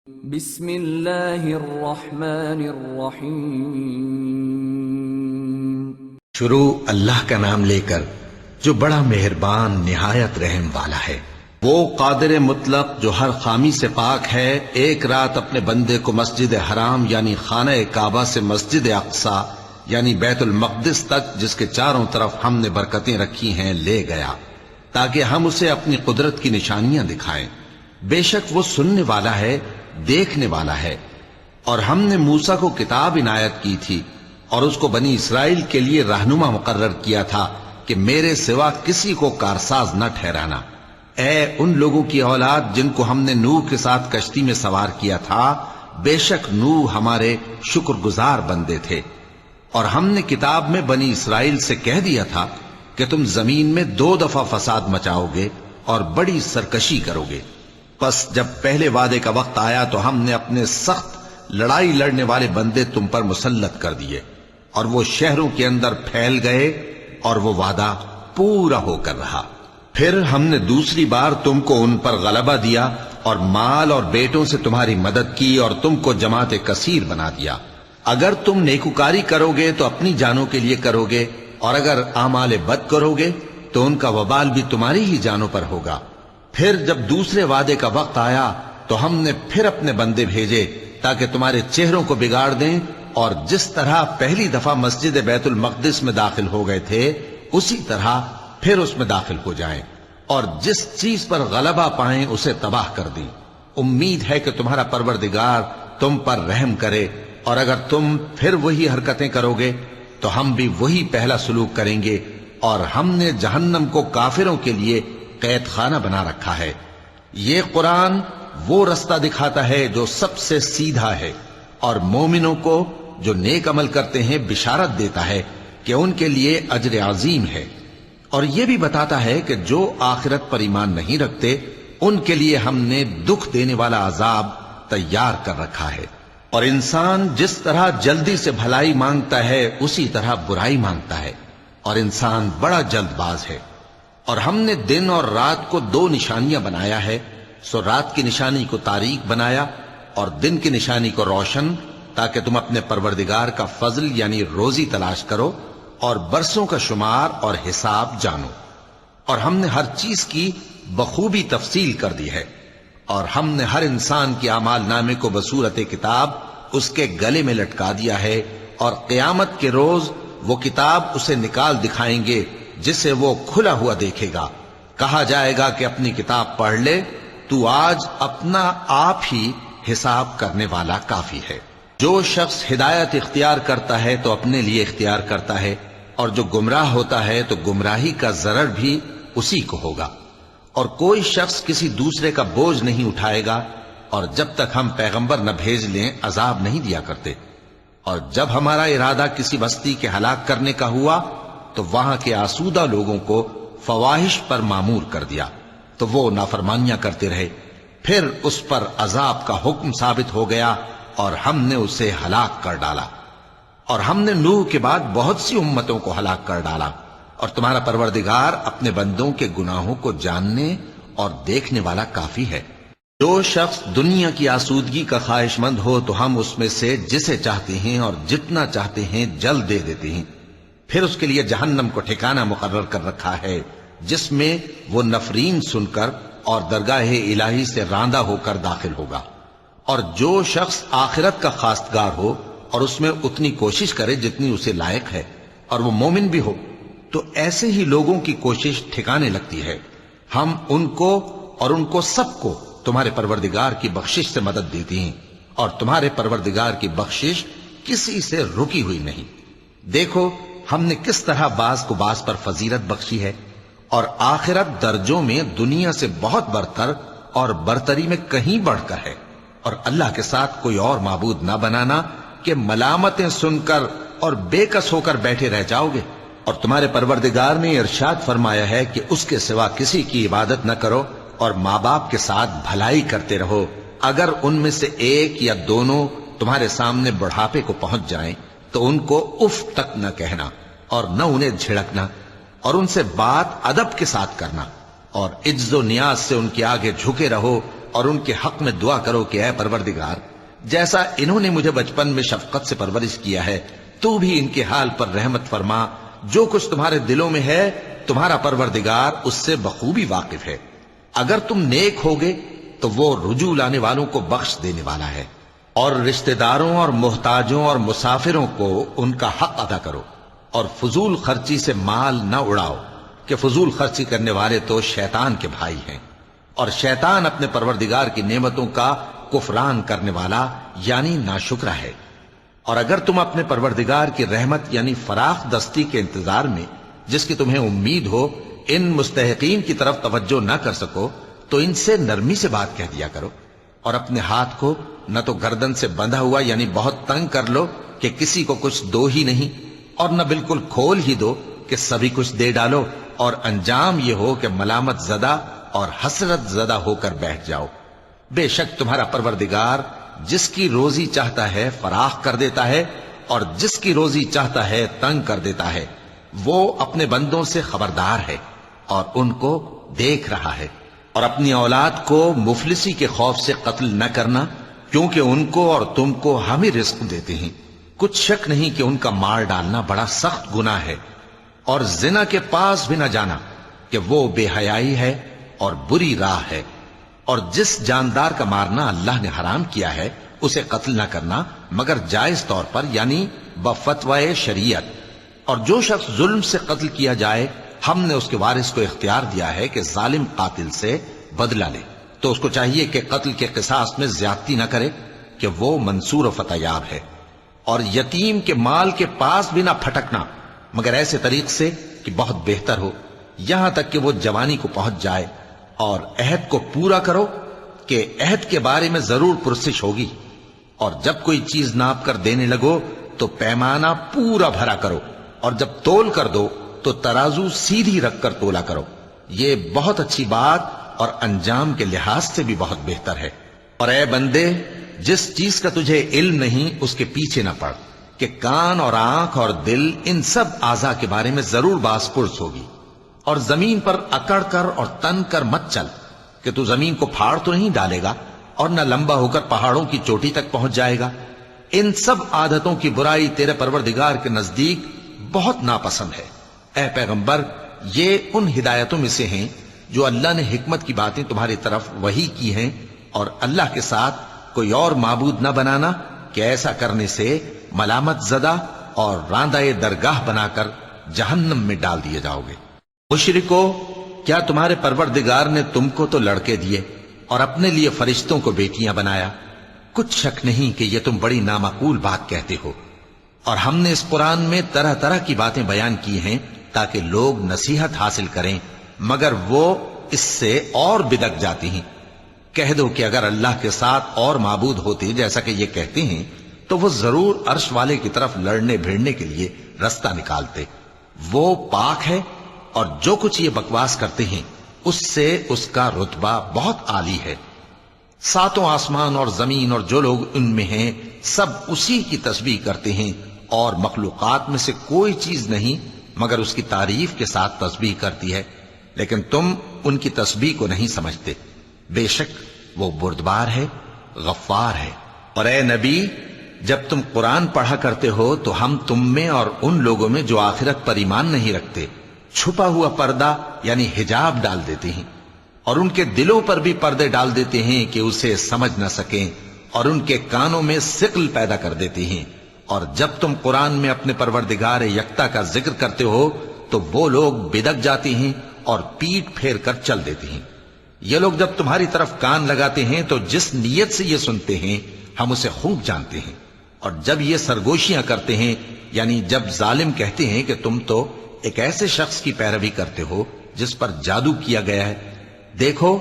بسم اللہ الرحمن الرحیم۔ شروع اللہ کا نام لے کر جو بڑا مہربان نہایت رحم والا ہے۔ وہ قادر مطلق جو ہر خامی سے پاک ہے، ایک رات اپنے بندے کو مسجد حرام یعنی خانہ کعبہ سے مسجد اقصی یعنی بیت المقدس تک، جس کے چاروں طرف ہم نے برکتیں رکھی ہیں، لے گیا تاکہ ہم اسے اپنی قدرت کی نشانیاں دکھائیں۔ بے شک وہ سننے والا ہے، دیکھنے والا ہے۔ اور ہم نے موسیٰ کو کتاب عنایت کی تھی اور اس کو بنی اسرائیل کے لیے رہنما مقرر کیا تھا کہ میرے سوا کسی کو کارساز نہ ٹھہرانا۔ اے ان لوگوں کی اولاد جن کو ہم نے نوح کے ساتھ کشتی میں سوار کیا تھا، بے شک نوح ہمارے شکر گزار بندے تھے۔ اور ہم نے کتاب میں بنی اسرائیل سے کہہ دیا تھا کہ تم زمین میں 2 دفعہ فساد مچاؤ گے اور بڑی سرکشی کرو گے۔ پس جب پہلے وعدے کا وقت آیا تو ہم نے اپنے سخت لڑائی لڑنے والے بندے تم پر مسلط کر دیے، اور وہ شہروں کے اندر پھیل گئے اور وہ وعدہ پورا ہو کر رہا۔ پھر ہم نے دوسری بار تم کو ان پر غلبہ دیا اور مال اور بیٹوں سے تمہاری مدد کی اور تم کو جماعت کثیر بنا دیا۔ اگر تم نیکوکاری کرو گے تو اپنی جانوں کے لیے کرو گے، اور اگر اعمال بد کرو گے تو ان کا وبال بھی تمہاری ہی جانوں پر ہوگا۔ پھر جب دوسرے وعدے کا وقت آیا تو ہم نے پھر اپنے بندے بھیجے تاکہ تمہارے چہروں کو بگاڑ دیں، اور جس طرح پہلی دفعہ مسجد بیت المقدس میں داخل ہو گئے تھے اسی طرح پھر اس میں داخل ہو جائیں، اور جس چیز پر غلبہ پائیں اسے تباہ کر دیں۔ امید ہے کہ تمہارا پروردگار تم پر رحم کرے، اور اگر تم پھر وہی حرکتیں کرو گے تو ہم بھی وہی پہلا سلوک کریں گے، اور ہم نے جہنم کو کافروں کے لیے قید خانہ بنا رکھا ہے۔ یہ قرآن وہ رستہ دکھاتا ہے جو سب سے سیدھا ہے، اور مومنوں کو جو نیک عمل کرتے ہیں بشارت دیتا ہے کہ ان کے لیے اجر عظیم ہے، اور یہ بھی بتاتا ہے کہ جو آخرت پر ایمان نہیں رکھتے ان کے لیے ہم نے دکھ دینے والا عذاب تیار کر رکھا ہے۔ اور انسان جس طرح جلدی سے بھلائی مانگتا ہے اسی طرح برائی مانگتا ہے، اور انسان بڑا جلد باز ہے۔ اور ہم نے دن اور رات کو 2 نشانیاں بنایا ہے، سو رات کی نشانی کو تاریک بنایا اور دن کی نشانی کو روشن، تاکہ تم اپنے پروردگار کا فضل یعنی روزی تلاش کرو اور برسوں کا شمار اور حساب جانو۔ اور ہم نے ہر چیز کی بخوبی تفصیل کر دی ہے، اور ہم نے ہر انسان کے اعمال نامے کو بصورت کتاب اس کے گلے میں لٹکا دیا ہے، اور قیامت کے روز وہ کتاب اسے نکال دکھائیں گے جسے وہ کھلا ہوا دیکھے گا۔ کہا جائے گا کہ اپنی کتاب پڑھ لے، تو آج اپنا آپ ہی حساب کرنے والا کافی ہے۔ جو شخص ہدایت اختیار کرتا ہے تو اپنے لیے اختیار کرتا ہے، اور جو گمراہ ہوتا ہے تو گمراہی کا ضرر بھی اسی کو ہوگا۔ اور کوئی شخص کسی دوسرے کا بوجھ نہیں اٹھائے گا، اور جب تک ہم پیغمبر نہ بھیج لیں عذاب نہیں دیا کرتے۔ اور جب ہمارا ارادہ کسی بستی کے ہلاک کرنے کا ہوا تو وہاں کے آسودہ لوگوں کو فواحش پر مامور کر دیا، تو وہ نافرمانیاں کرتے رہے۔ پھر اس پر عذاب کا حکم ثابت ہو گیا اور ہم نے اسے ہلاک کر ڈالا۔ اور ہم نے نوح کے بعد بہت سی امتوں کو ہلاک کر ڈالا، اور تمہارا پروردگار اپنے بندوں کے گناہوں کو جاننے اور دیکھنے والا کافی ہے۔ جو شخص دنیا کی آسودگی کا خواہش مند ہو تو ہم اس میں سے جسے چاہتے ہیں اور جتنا چاہتے ہیں جلد دے دیتے ہیں۔ پھر اس کے لیے جہنم کو ٹھکانہ مقرر کر رکھا ہے، جس میں وہ نفرین سن کر اور درگاہ الہی سے راندہ ہو کر داخل ہوگا۔ اور جو شخص آخرت کا خواستگار ہو اور اس میں اتنی کوشش کرے جتنی اسے لائق ہے، اور وہ مومن بھی ہو، تو ایسے ہی لوگوں کی کوشش ٹھکانے لگتی ہے۔ ہم ان کو اور ان کو سب کو تمہارے پروردگار کی بخشش سے مدد دیتی ہیں، اور تمہارے پروردگار کی بخشش کسی سے رکی ہوئی نہیں۔ دیکھو ہم نے کس طرح بعض کو بعض پر فضیلت بخشی ہے، اور آخرت درجوں میں دنیا سے بہت برتر اور برتری میں کہیں بڑھ کر ہے۔ اور اللہ کے ساتھ کوئی اور معبود نہ بنانا کہ ملامتیں سن کر اور بے کس ہو کر بیٹھے رہ جاؤ گے۔ اور تمہارے پروردگار نے ارشاد فرمایا ہے کہ اس کے سوا کسی کی عبادت نہ کرو، اور ماں باپ کے ساتھ بھلائی کرتے رہو۔ اگر ان میں سے ایک یا دونوں تمہارے سامنے بڑھاپے کو پہنچ جائیں تو ان کو اف تک نہ کہنا، اور نہ انہیں جھڑکنا، اور ان سے بات ادب کے ساتھ کرنا، اور عجز و نیاز سے ان کے آگے جھکے رہو، اور ان کے حق میں دعا کرو کہ اے پروردگار، جیسا انہوں نے مجھے بچپن میں شفقت سے پرورش کیا ہے، تو بھی ان کے حال پر رحمت فرما۔ جو کچھ تمہارے دلوں میں ہے تمہارا پروردگار اس سے بخوبی واقف ہے۔ اگر تم نیک ہوگے تو وہ رجوع لانے والوں کو بخش دینے والا ہے۔ اور رشتہ داروں اور محتاجوں اور مسافروں کو ان کا حق ادا کرو، اور فضول خرچی سے مال نہ اڑاؤ، کہ فضول خرچی کرنے والے تو شیطان کے بھائی ہیں، اور شیطان اپنے پروردگار کی نعمتوں کا کفران کرنے والا یعنی ناشکرا ہے۔ اور اگر تم اپنے پروردگار کی رحمت یعنی فراخ دستی کے انتظار میں، جس کی تمہیں امید ہو، ان مستحقین کی طرف توجہ نہ کر سکو تو ان سے نرمی سے بات کہہ دیا کرو، اور اپنے ہاتھ کو نہ تو گردن سے بندھا ہوا یعنی بہت تنگ کر لو کہ کسی کو کچھ دو ہی نہیں، اور نہ بالکل کھول ہی دو کہ سبھی کچھ دے ڈالو، اور انجام یہ ہو کہ ملامت زدہ اور حسرت زدہ ہو کر بیٹھ جاؤ۔ بے شک تمہارا پروردگار جس کی روزی چاہتا ہے فراخ کر دیتا ہے، اور جس کی روزی چاہتا ہے تنگ کر دیتا ہے۔ وہ اپنے بندوں سے خبردار ہے اور ان کو دیکھ رہا ہے۔ اور اپنی اولاد کو مفلسی کے خوف سے قتل نہ کرنا، کیونکہ ان کو اور تم کو ہم ہی رزق دیتے ہیں۔ کچھ شک نہیں کہ ان کا مار ڈالنا بڑا سخت گناہ ہے۔ اور زنا کے پاس بھی نہ جانا کہ وہ بے حیائی ہے اور بری راہ ہے۔ اور جس جاندار کا مارنا اللہ نے حرام کیا ہے اسے قتل نہ کرنا مگر جائز طور پر یعنی بفتوائے شریعت۔ اور جو شخص ظلم سے قتل کیا جائے ہم نے اس کے وارث کو اختیار دیا ہے کہ ظالم قاتل سے بدلہ لے، تو اس کو چاہیے کہ قتل کے قصاص میں زیادتی نہ کرے کہ وہ منصور و فتح یاب ہے۔ اور یتیم کے مال کے پاس بھی نہ پھٹکنا مگر ایسے طریق سے کہ بہت بہتر ہو، یہاں تک کہ وہ جوانی کو پہنچ جائے۔ اور عہد کو پورا کرو کہ عہد کے بارے میں ضرور پرسش ہوگی۔ اور جب کوئی چیز ناپ کر دینے لگو تو پیمانہ پورا بھرا کرو، اور جب تول کر دو تو ترازو سیدھی رکھ کر تولا کرو۔ یہ بہت اچھی بات اور انجام کے لحاظ سے بھی بہت بہتر ہے۔ اور اے بندے، جس چیز کا تجھے علم نہیں اس کے پیچھے نہ پڑ، کہ کان اور آنکھ اور دل ان سب اعضاء کے بارے میں ضرور باز پرس ہوگی۔ اور زمین پر اکڑ کر اور تن کر مت چل، کہ تو زمین کو پھاڑ تو نہیں ڈالے گا اور نہ لمبا ہو کر پہاڑوں کی چوٹی تک پہنچ جائے گا۔ ان سب عادتوں کی برائی تیرے پروردگار کے نزدیک بہت ناپسند ہے۔ اے پیغمبر، یہ ان ہدایتوں میں سے ہیں جو اللہ نے حکمت کی باتیں تمہاری طرف وحی کی ہیں، اور اللہ کے ساتھ کوئی اور معبود نہ بنانا کہ ایسا کرنے سے ملامت زدہ اور راندہ درگاہ بنا کر جہنم میں ڈال دیے جاؤ گے۔ مشرکو، کیا تمہارے پروردگار نے تم کو تو لڑکے دیے اور اپنے لیے فرشتوں کو بیٹیاں بنایا؟ کچھ شک نہیں کہ یہ تم بڑی نامعقول بات کہتے ہو۔ اور ہم نے اس قرآن میں طرح طرح کی باتیں بیان کی ہیں تاکہ لوگ نصیحت حاصل کریں، مگر وہ اس سے اور بدک جاتی ہیں۔ کہہ دو کہ اگر اللہ کے ساتھ اور معبود ہوتے جیسا کہ یہ کہتے ہیں تو وہ ضرور عرش والے کی طرف لڑنے بھیڑنے کے لیے رستہ نکالتے۔ وہ پاک ہے اور جو کچھ یہ بکواس کرتے ہیں اس سے اس کا رتبہ بہت عالی ہے۔ ساتوں آسمان اور زمین اور جو لوگ ان میں ہیں سب اسی کی تسبیح کرتے ہیں، اور مخلوقات میں سے کوئی چیز نہیں مگر اس کی تعریف کے ساتھ تسبیح کرتی ہے، لیکن تم ان کی تسبیح کو نہیں سمجھتے۔ بے شک وہ بردبار ہے، غفار ہے۔ اور اے نبی، جب تم قرآن پڑھا کرتے ہو تو ہم تم میں اور ان لوگوں میں جو آخرت پر ایمان نہیں رکھتے چھپا ہوا پردہ یعنی حجاب ڈال دیتے ہیں، اور ان کے دلوں پر بھی پردے ڈال دیتے ہیں کہ اسے سمجھ نہ سکیں، اور ان کے کانوں میں ثقل پیدا کر دیتے ہیں۔ اور جب تم قرآن میں اپنے پروردگار یکتا کا ذکر کرتے ہو تو وہ لوگ بدک جاتے ہیں اور پیٹ پھیر کر چل دیتے ہیں۔ یہ لوگ جب تمہاری طرف کان لگاتے ہیں تو جس نیت سے یہ سنتے ہیں ہم اسے خوب جانتے ہیں، اور جب یہ سرگوشیاں کرتے ہیں یعنی جب ظالم کہتے ہیں کہ تم تو ایک ایسے شخص کی پیروی کرتے ہو جس پر جادو کیا گیا ہے، دیکھو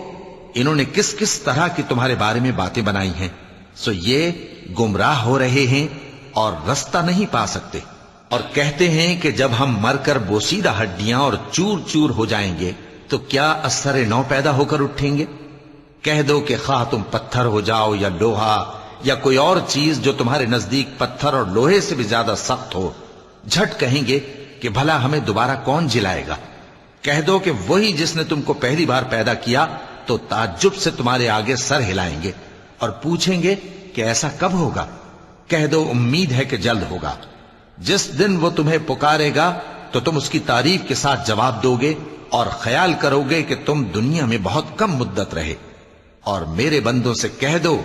انہوں نے کس کس طرح کی تمہارے بارے میں باتیں بنائی ہیں، سو یہ گمراہ ہو رہے ہیں اور رستہ نہیں پا سکتے۔ اور کہتے ہیں کہ جب ہم مر کر بوسیدہ ہڈیاں اور چور چور ہو جائیں گے تو کیا اثر نو پیدا ہو کر اٹھیں گے؟ کہہ دو کہ خواہ تم پتھر ہو جاؤ یا لوہا یا کوئی اور چیز جو تمہارے نزدیک پتھر اور لوہے سے بھی زیادہ سخت ہو، جھٹ کہیں گے کہ بھلا ہمیں دوبارہ کون جلائے گا؟ کہہ دو کہ وہی جس نے تم کو پہلی بار پیدا کیا تو تعجب سے تمہارے آگے سر ہلائیں گے اور پوچھیں گے کہ ایسا کب ہوگا؟ کہہ دو امید ہے کہ جلد ہوگا۔ جس دن وہ تمہیں پکارے گا تو تم اس کی تعریف کے ساتھ جواب دو گے اور خیال کرو گے کہ تم دنیا میں بہت کم مدت رہے۔ اور میرے بندوں سے کہہ دو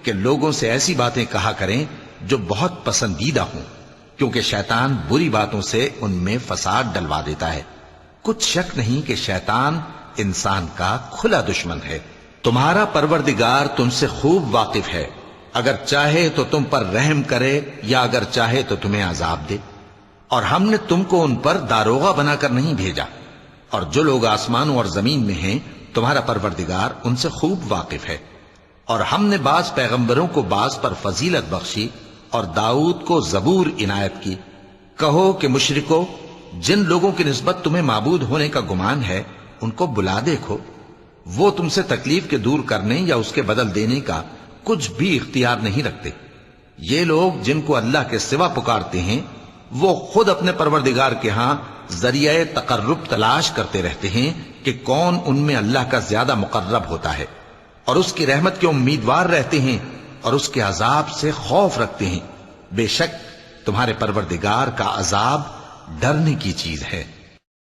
کہ لوگوں سے ایسی باتیں کہا کریں جو بہت پسندیدہ ہوں، کیونکہ شیطان بری باتوں سے ان میں فساد ڈلوا دیتا ہے۔ کچھ شک نہیں کہ شیطان انسان کا کھلا دشمن ہے۔ تمہارا پروردگار تم سے خوب واقف ہے، اگر چاہے تو تم پر رحم کرے یا اگر چاہے تو تمہیں عذاب دے۔ اور ہم نے تم کو ان پر داروغہ بنا کر نہیں بھیجا، اور جو لوگ آسمانوں اور زمین میں ہیں تمہارا پروردگار ان سے خوب واقف ہے۔ اور ہم نے بعض پیغمبروں کو بعض پر فضیلت بخشی اور داؤد کو زبور عنایت کی۔ کہو کہ مشرکو، جن لوگوں کی نسبت تمہیں معبود ہونے کا گمان ہے ان کو بلا دیکھو، وہ تم سے تکلیف کے دور کرنے یا اس کے بدل دینے کا کچھ بھی اختیار نہیں رکھتے۔ یہ لوگ جن کو اللہ کے سوا پکارتے ہیں وہ خود اپنے پروردگار کے ہاں ذریعہ تقرب تلاش کرتے رہتے ہیں کہ کون ان میں اللہ کا زیادہ مقرب ہوتا ہے، اور اس کی رحمت کے امیدوار رہتے ہیں اور اس کے عذاب سے خوف رکھتے ہیں۔ بے شک تمہارے پروردگار کا عذاب ڈرنے کی چیز ہے۔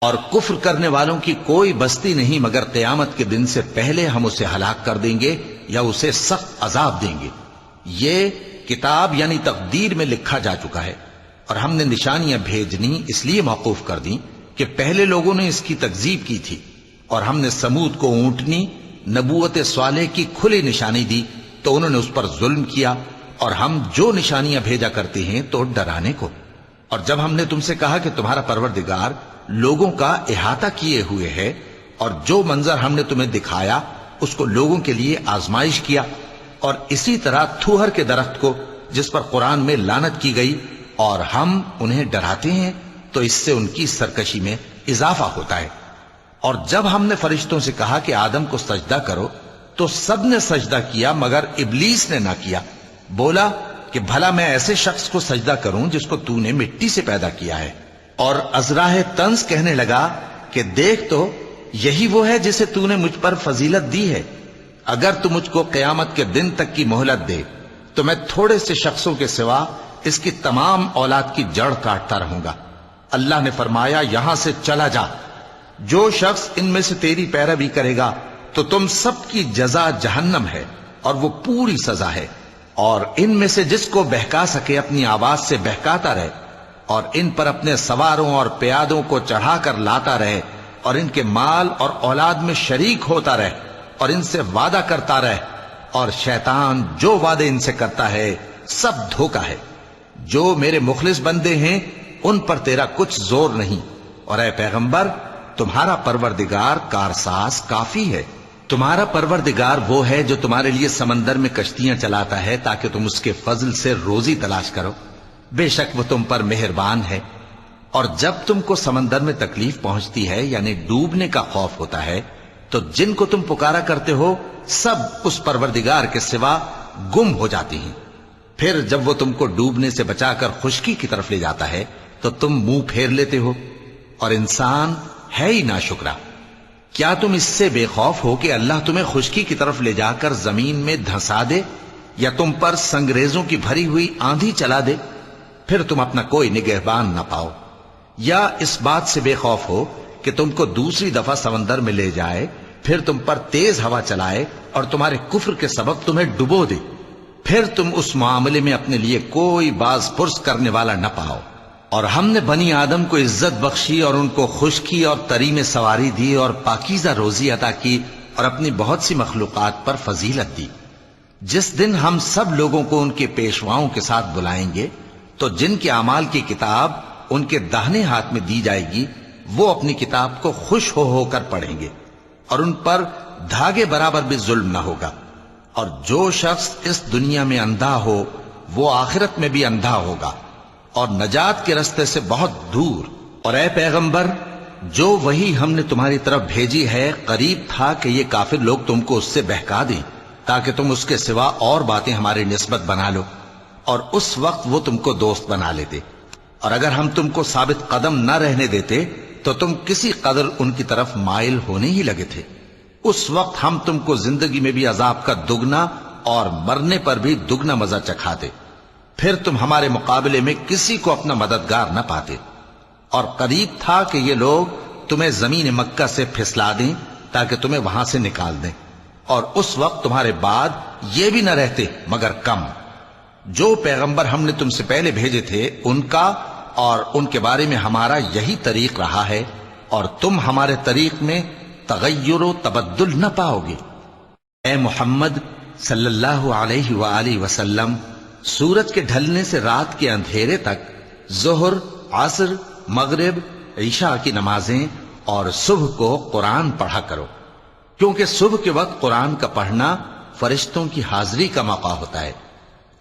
اور کفر کرنے والوں کی کوئی بستی نہیں مگر قیامت کے دن سے پہلے ہم اسے ہلاک کر دیں گے یا اسے سخت عذاب دیں گے۔ یہ کتاب یعنی تقدیر میں لکھا جا چکا ہے، اور ہم نے نشانیاں بھیجنی اس لیے موقوف کر دیں کہ پہلے لوگوں نے اس کی تکذیب کی تھی، اور ہم نے سمود کو اونٹنی نبوت صالح کی کھلی نشانی دی تو انہوں نے اس پر ظلم کیا، اور ہم جو نشانیاں بھیجا کرتے ہیں تو ڈرانے کو۔ اور جب ہم نے تم سے کہا کہ تمہارا پروردگار لوگوں کا احاطہ کیے ہوئے ہے، اور جو منظر ہم نے تمہیں دکھایا اس کو لوگوں کے لیے آزمائش کیا، اور اسی طرح تھوہر کے درخت کو جس پر قرآن میں لعنت کی گئی، اور ہم انہیں ڈراتے ہیں تو اس سے ان کی سرکشی میں اضافہ ہوتا ہے۔ اور جب ہم نے فرشتوں سے کہا کہ آدم کو سجدہ کرو تو سب نے سجدہ کیا مگر ابلیس نے نہ کیا، بولا کہ بھلا میں ایسے شخص کو سجدہ کروں جس کو تو نے مٹی سے پیدا کیا ہے۔ اور ازراہ طنز کہنے لگا کہ دیکھ تو یہی وہ ہے جسے تو نے مجھ پر فضیلت دی ہے، اگر تو مجھ کو قیامت کے دن تک کی مہلت دے تو میں تھوڑے سے شخصوں کے سوا اس کی تمام اولاد کی جڑ کاٹتا رہوں گا۔ اللہ نے فرمایا یہاں سے چلا جا، جو شخص ان میں سے تیری پیروی کرے گا تو تم سب کی جزا جہنم ہے اور وہ پوری سزا ہے، اور ان میں سے جس کو بہکا سکے اپنی آواز سے بہکاتا رہے، اور ان پر اپنے سواروں اور پیادوں کو چڑھا کر لاتا رہے، اور ان کے مال اور اولاد میں شریک ہوتا رہے، اور ان سے وعدہ کرتا رہے، اور شیطان جو وعدے ان سے کرتا ہے سب دھوکہ ہے۔ جو میرے مخلص بندے ہیں ان پر تیرا کچھ زور نہیں، اور اے پیغمبر تمہارا پروردگار کارساز کافی ہے۔ تمہارا پروردگار وہ ہے جو تمہارے لیے سمندر میں کشتیاں چلاتا ہے تاکہ تم اس کے فضل سے روزی تلاش کرو، بے شک وہ تم پر مہربان ہے۔ اور جب تم کو سمندر میں تکلیف پہنچتی ہے یعنی ڈوبنے کا خوف ہوتا ہے تو جن کو تم پکارا کرتے ہو سب اس پروردگار کے سوا گم ہو جاتی ہیں۔ پھر جب وہ تم کو ڈوبنے سے بچا کر خشکی کی طرف لے جاتا ہے تو تم منہ پھیر لیتے ہو، اور انسان ہے ہی ناشکرا۔ کیا تم اس سے بے خوف ہو کہ اللہ تمہیں خشکی کی طرف لے جا کر زمین میں دھنسا دے یا تم پر سنگریزوں کی بھری ہوئی آندھی چلا دے، پھر تم اپنا کوئی نگہبان نہ پاؤ؟ یا اس بات سے بے خوف ہو کہ تم کو دوسری دفعہ سمندر میں لے جائے، پھر تم پر تیز ہوا چلائے اور تمہارے کفر کے سبب تمہیں ڈبو دے، پھر تم اس معاملے میں اپنے لیے کوئی باز پرس کرنے والا نہ پاؤ؟ اور ہم نے بنی آدم کو عزت بخشی اور ان کو خشکی اور تری میں سواری دی اور پاکیزہ روزی عطا کی اور اپنی بہت سی مخلوقات پر فضیلت دی۔ جس دن ہم سب لوگوں کو ان کے پیشواؤں کے ساتھ بلائیں گے تو جن کے اعمال کی کتاب ان کے داہنے ہاتھ میں دی جائے گی وہ اپنی کتاب کو خوش ہو کر پڑھیں گے، اور ان پر دھاگے برابر بھی ظلم نہ ہوگا۔ اور جو شخص اس دنیا میں اندھا ہو وہ آخرت میں بھی اندھا ہوگا اور نجات کے رستے سے بہت دور۔ اور اے پیغمبر جو وہی ہم نے تمہاری طرف بھیجی ہے قریب تھا کہ یہ کافر لوگ تم کو اس سے بہکا دیں تاکہ تم اس کے سوا اور باتیں ہماری نسبت بنا لو، اور اس وقت وہ تم کو دوست بنا لیتے، اور اگر ہم تم کو ثابت قدم نہ رہنے دیتے تو تم کسی قدر ان کی طرف مائل ہونے ہی لگے تھے۔ اس وقت ہم تم کو زندگی میں بھی عذاب کا دگنا اور مرنے پر بھی دگنا مزہ چکھاتے، پھر تم ہمارے مقابلے میں کسی کو اپنا مددگار نہ پاتے، اور قریب تھا کہ یہ لوگ تمہیں زمین مکہ سے پھسلا دیں تاکہ تمہیں وہاں سے نکال دیں، اور اس وقت تمہارے بعد یہ بھی نہ رہتے مگر کم۔ جو پیغمبر ہم نے تم سے پہلے بھیجے تھے ان کا اور ان کے بارے میں ہمارا یہی طریق رہا ہے، اور تم ہمارے طریق میں تغیر و تبدل نہ پاؤ گے۔ اے محمد صلی اللہ علیہ وآلہ وسلم، سورج کے ڈھلنے سے رات کے اندھیرے تک ظہر، عصر، مغرب، عشاء کی نمازیں اور صبح کو قرآن پڑھا کرو، کیونکہ صبح کے وقت قرآن کا پڑھنا فرشتوں کی حاضری کا موقع ہوتا ہے،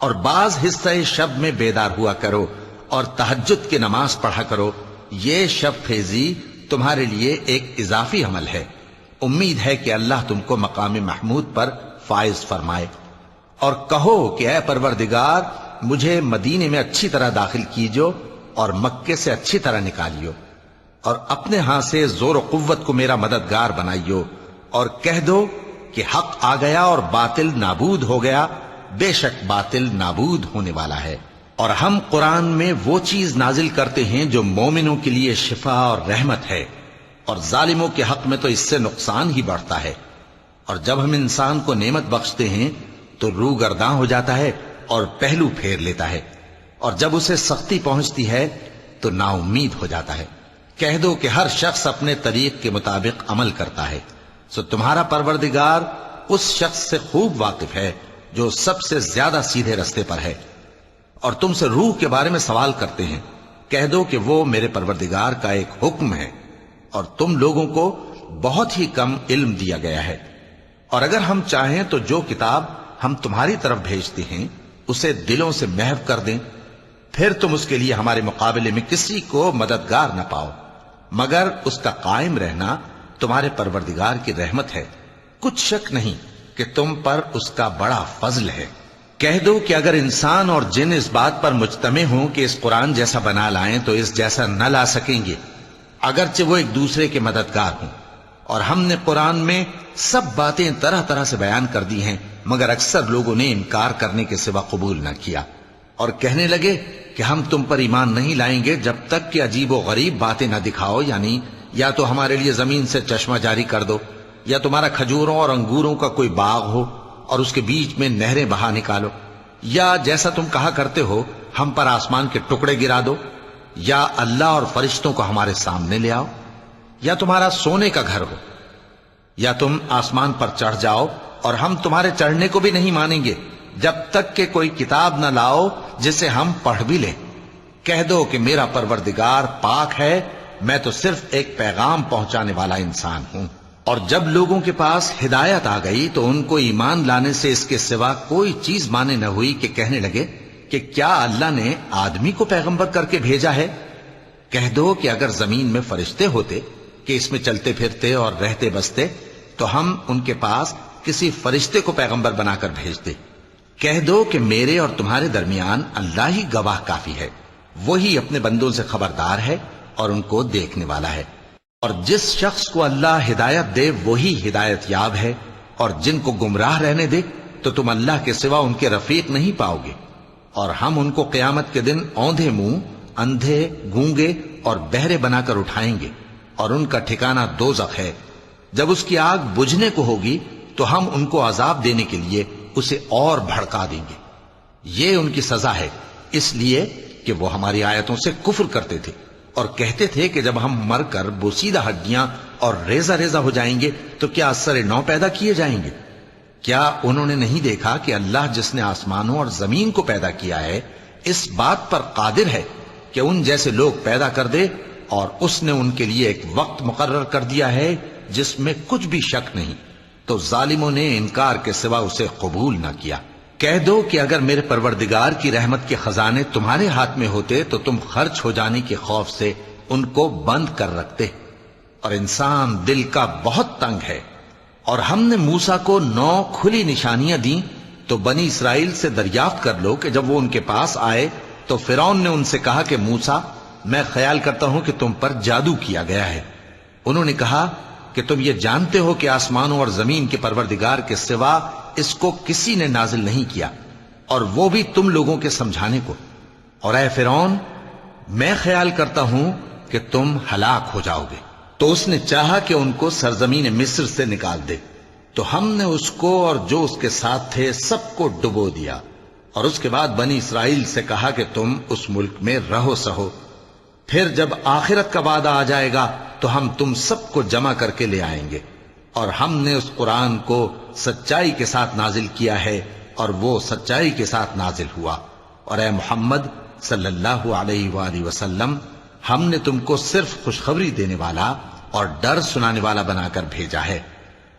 اور بعض حصہ شب میں بیدار ہوا کرو اور تہجد کی نماز پڑھا کرو، یہ شب خیزی تمہارے لیے ایک اضافی عمل ہے۔ امید ہے کہ اللہ تم کو مقام محمود پر فائز فرمائے۔ اور کہو کہ اے پروردگار، مجھے مدینے میں اچھی طرح داخل کیجو اور مکے سے اچھی طرح نکالیو، اور اپنے ہاں سے زور و قوت کو میرا مددگار بنائیو، اور کہہ دو کہ حق آ گیا اور باطل نابود ہو گیا، بے شک باطل نابود ہونے والا ہے۔ اور ہم قرآن میں وہ چیز نازل کرتے ہیں جو مومنوں کے لیے شفا اور رحمت ہے، اور ظالموں کے حق میں تو اس سے نقصان ہی بڑھتا ہے۔ اور جب ہم انسان کو نعمت بخشتے ہیں تو روح گرداں ہو جاتا ہے اور پہلو پھیر لیتا ہے، اور جب اسے سختی پہنچتی ہے تو نا امید ہو جاتا ہے۔ کہہ دو کہ ہر شخص اپنے طریق کے مطابق عمل کرتا ہے، سو تمہارا پروردگار اس شخص سے خوب واقف ہے جو سب سے زیادہ سیدھے رستے پر ہے۔ اور تم سے روح کے بارے میں سوال کرتے ہیں، کہہ دو کہ وہ میرے پروردگار کا ایک حکم ہے، اور تم لوگوں کو بہت ہی کم علم دیا گیا ہے۔ اور اگر ہم چاہیں تو جو کتاب ہم تمہاری طرف بھیجتے ہیں اسے دلوں سے محو کر دیں، پھر تم اس کے لیے ہمارے مقابلے میں کسی کو مددگار نہ پاؤ، مگر اس کا قائم رہنا تمہارے پروردگار کی رحمت ہے، کچھ شک نہیں کہ تم پر اس کا بڑا فضل ہے۔ کہہ دو کہ اگر انسان اور جن اس بات پر مجتمع ہوں کہ اس قرآن جیسا بنا لائیں تو اس جیسا نہ لا سکیں گے، اگرچہ وہ ایک دوسرے کے مددگار ہوں۔ اور ہم نے قرآن میں سب باتیں طرح طرح سے بیان کر دی ہیں، مگر اکثر لوگوں نے انکار کرنے کے سوا قبول نہ کیا، اور کہنے لگے کہ ہم تم پر ایمان نہیں لائیں گے جب تک کہ عجیب و غریب باتیں نہ دکھاؤ، یعنی یا تو ہمارے لیے زمین سے چشمہ جاری کر دو، یا تمہارا کھجوروں اور انگوروں کا کوئی باغ ہو اور اس کے بیچ میں نہریں بہا نکالو، یا جیسا تم کہا کرتے ہو ہم پر آسمان کے ٹکڑے گرا دو، یا اللہ اور فرشتوں کو ہمارے سامنے لے آؤ، یا تمہارا سونے کا گھر ہو، یا تم آسمان پر چڑھ جاؤ اور ہم تمہارے چڑھنے کو بھی نہیں مانیں گے جب تک کہ کوئی کتاب نہ لاؤ جسے ہم پڑھ بھی لیں۔ کہہ دو کہ میرا پروردگار پاک ہے، میں تو صرف ایک پیغام پہنچانے والا انسان ہوں۔ اور جب لوگوں کے پاس ہدایت آ گئی تو ان کو ایمان لانے سے اس کے سوا کوئی چیز مانے نہ ہوئی کہ کہنے لگے کہ کیا اللہ نے آدمی کو پیغمبر کر کے بھیجا ہے؟ کہہ دو کہ اگر زمین میں فرشتے ہوتے کہ اس میں چلتے پھرتے اور رہتے بستے تو ہم ان کے پاس کسی فرشتے کو پیغمبر بنا کر بھیجتے۔ کہہ دو کہ میرے اور تمہارے درمیان اللہ ہی گواہ کافی ہے، وہی اپنے بندوں سے خبردار ہے اور ان کو دیکھنے والا ہے۔ اور جس شخص کو اللہ ہدایت دے وہی ہدایت یاب ہے، اور جن کو گمراہ رہنے دے تو تم اللہ کے سوا ان کے رفیق نہیں پاؤ گے۔ اور ہم ان کو قیامت کے دن اوندھے منہ، اندھے، گونگے اور بہرے بنا کر اٹھائیں گے، اور ان کا ٹھکانہ دوزخ ہے۔ جب اس کی آگ بجھنے کو ہوگی تو ہم ان کو عذاب دینے کے لیے اسے اور بھڑکا دیں گے۔ یہ ان کی سزا ہے، اس لیے کہ وہ ہماری آیتوں سے کفر کرتے تھے اور کہتے تھے کہ جب ہم مر کر بوسیدہ ہڈیاں اور ریزہ ریزہ ہو جائیں گے تو کیا اثر نو پیدا کیے جائیں گے؟ کیا انہوں نے نہیں دیکھا کہ اللہ جس نے آسمانوں اور زمین کو پیدا کیا ہے اس بات پر قادر ہے کہ ان جیسے لوگ پیدا کر دے، اور اس نے ان کے لیے ایک وقت مقرر کر دیا ہے جس میں کچھ بھی شک نہیں، تو ظالموں نے انکار کے سوا اسے قبول نہ کیا۔ کہہ دو کہ اگر میرے پروردگار کی رحمت کے خزانے تمہارے ہاتھ میں ہوتے تو تم خرچ ہو جانے کے خوف سے ان کو بند کر رکھتے، اور انسان دل کا بہت تنگ ہے۔ اور ہم نے موسیٰ کو 9 کھلی نشانیاں دیں تو بنی اسرائیل سے دریافت کر لو کہ جب وہ ان کے پاس آئے تو فرعون نے ان سے کہا کہ موسیٰ، میں خیال کرتا ہوں کہ تم پر جادو کیا گیا ہے۔ انہوں نے کہا کہ تم یہ جانتے ہو کہ آسمانوں اور زمین کے پروردگار کے سوا اس کو کسی نے نازل نہیں کیا، اور وہ بھی تم لوگوں کے سمجھانے کو۔ اور اے فرعون، میں خیال کرتا ہوں کہ تم ہلاک ہو جاؤ گے۔ تو اس نے چاہا کہ ان کو سرزمین مصر سے نکال دے، تو ہم نے اس کو اور جو اس کے ساتھ تھے سب کو ڈبو دیا، اور اس کے بعد بنی اسرائیل سے کہا کہ تم اس ملک میں رہو سہو، پھر جب آخرت کا وعدہ آ جائے گا تو ہم تم سب کو جمع کر کے لے آئیں گے۔ اور ہم نے اس قرآن کو سچائی کے ساتھ نازل کیا ہے، اور وہ سچائی کے ساتھ نازل ہوا۔ اور اے محمد صلی اللہ علیہ وآلہ وسلم، ہم نے تم کو صرف خوشخبری دینے والا اور ڈر سنانے والا بنا کر بھیجا ہے،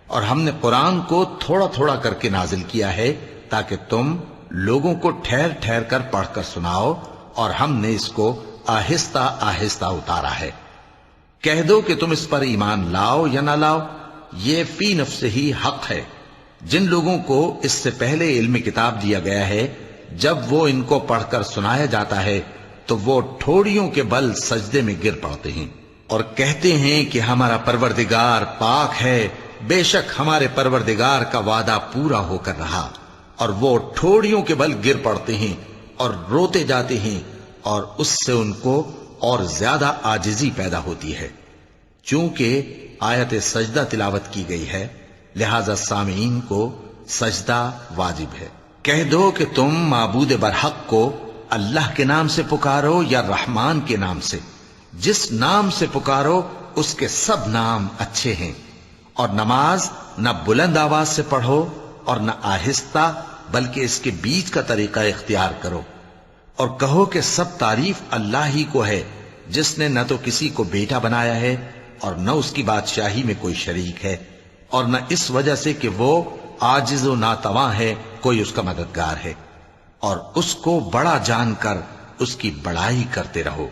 اور ہم نے قرآن کو تھوڑا تھوڑا کر کے نازل کیا ہے تاکہ تم لوگوں کو ٹھہر ٹھہر کر پڑھ کر سناؤ، اور ہم نے اس کو آہستہ آہستہ اتارا ہے۔ کہہ دو کہ تم اس پر ایمان لاؤ یا نہ لاؤ، یہ فی نفس ہی حق ہے۔ جن لوگوں کو اس سے پہلے علم کتاب دیا گیا ہے، جب وہ ان کو پڑھ کر سنایا جاتا ہے تو وہ ٹھوڑیوں کے بل سجدے میں گر پڑتے ہیں اور کہتے ہیں کہ ہمارا پروردگار پاک ہے، بے شک ہمارے پروردگار کا وعدہ پورا ہو کر رہا۔ اور وہ ٹھوڑیوں کے بل گر پڑتے ہیں اور روتے جاتے ہیں، اور اس سے ان کو اور زیادہ عاجزی پیدا ہوتی ہے۔ چونکہ آیت سجدہ تلاوت کی گئی ہے، لہذا سامعین کو سجدہ واجب ہے۔ کہہ دو کہ تم معبود برحق کو اللہ کے نام سے پکارو یا رحمان کے نام سے، جس نام سے پکارو اس کے سب نام اچھے ہیں، اور نماز نہ بلند آواز سے پڑھو اور نہ آہستہ، بلکہ اس کے بیچ کا طریقہ اختیار کرو، اور کہو کہ سب تعریف اللہ ہی کو ہے، جس نے نہ تو کسی کو بیٹا بنایا ہے اور نہ اس کی بادشاہی میں کوئی شریک ہے، اور نہ اس وجہ سے کہ وہ عاجز و ناتواں ہے کوئی اس کا مددگار ہے، اور اس کو بڑا جان کر اس کی بڑائی کرتے رہو۔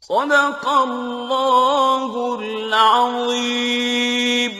صدق اللہ العظیم۔